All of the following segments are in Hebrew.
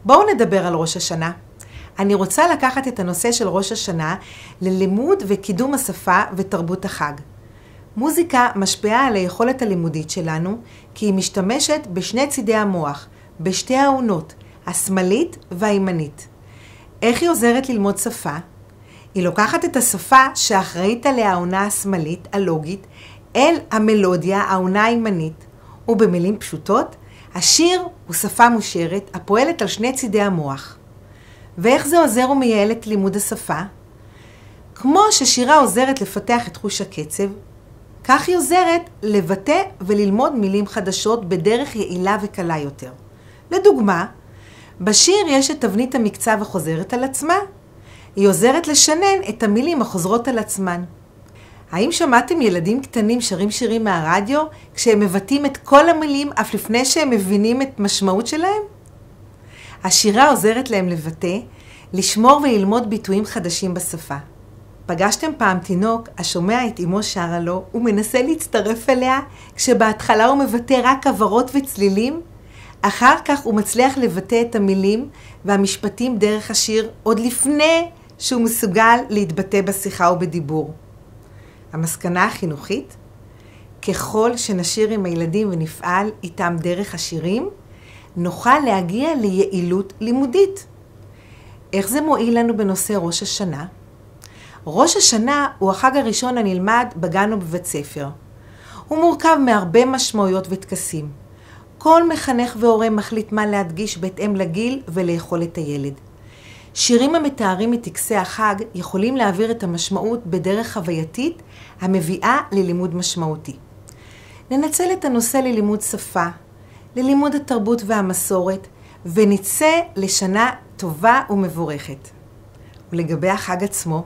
בואו נדבר על ראש השנה. אני רוצה לקחת את הנושא של ראש השנה ללימוד וקידום השפה ותרבות החג. מוזיקה משפיעה על היכולת הלימודית שלנו, כי היא משתמשת בשני צידי המוח, בשתי העונות, השמאלית והימנית. איך היא עוזרת ללמוד שפה? היא לוקחת את השפה שאחראית עליה העונה השמאלית, הלוגית, אל המלודיה, העונה הימנית, ובמילים פשוטות, השיר הוא שפה מושרת הפועלת על שני צידי המוח. ואיך זה עוזר ומייעל את לימוד השפה? כמו ששירה עוזרת לפתח את חוש הקצב, כך היא עוזרת לבטא וללמוד מילים חדשות בדרך יעילה וקלה יותר. לדוגמה, בשיר יש את תבנית המקצב החוזרת על עצמה. היא עוזרת לשנן את המילים החוזרות על עצמן. האם שמעתם ילדים קטנים שרים שירים מהרדיו כשהם מבטאים את כל המילים אף לפני שהם מבינים את משמעות שלהם? השירה עוזרת להם לבטא, לשמור וללמוד ביטויים חדשים בשפה. פגשתם פעם תינוק השומע את אמו שרה לו ומנסה להצטרף אליה כשבהתחלה הוא מבטא רק עברות וצלילים? אחר כך הוא מצליח לבטא את המילים והמשפטים דרך השיר עוד לפני שהוא מסוגל להתבטא בשיחה ובדיבור. המסקנה החינוכית, ככל שנשיר עם הילדים ונפעל איתם דרך השירים, נוכל להגיע ליעילות לימודית. איך זה מועיל לנו בנושא ראש השנה? ראש השנה הוא החג הראשון הנלמד בגן או בבית ספר. הוא מורכב מהרבה משמעויות וטקסים. כל מחנך והורה מחליט מה להדגיש בהתאם לגיל וליכולת הילד. שירים המתארים את טקסי החג יכולים להעביר את המשמעות בדרך חווייתית המביאה ללימוד משמעותי. ננצל את הנושא ללימוד שפה, ללימוד התרבות והמסורת, ונצא לשנה טובה ומבורכת. ולגבי החג עצמו,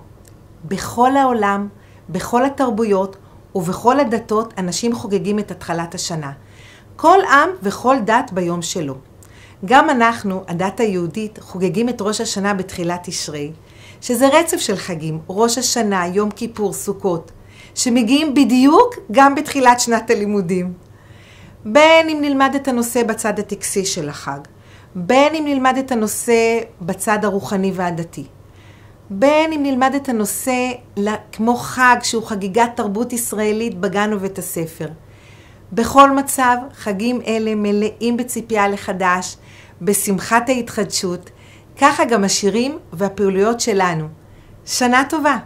בכל העולם, בכל התרבויות ובכל הדתות אנשים חוגגים את התחלת השנה. כל עם וכל דת ביום שלו. גם אנחנו, הדת היהודית, חוגגים את ראש השנה בתחילת תשרי, שזה רצף של חגים, ראש השנה, יום כיפור, סוכות, שמגיעים בדיוק גם בתחילת שנת הלימודים. בין אם נלמד את הנושא בצד הטקסי של החג, בין אם נלמד את הנושא בצד הרוחני והדתי, בין אם נלמד את הנושא כמו חג שהוא חגיגת תרבות ישראלית בגן ובית הספר. בכל מצב, חגים אלה מלאים בציפייה לחדש, בשמחת ההתחדשות, ככה גם השירים והפעילויות שלנו. שנה טובה!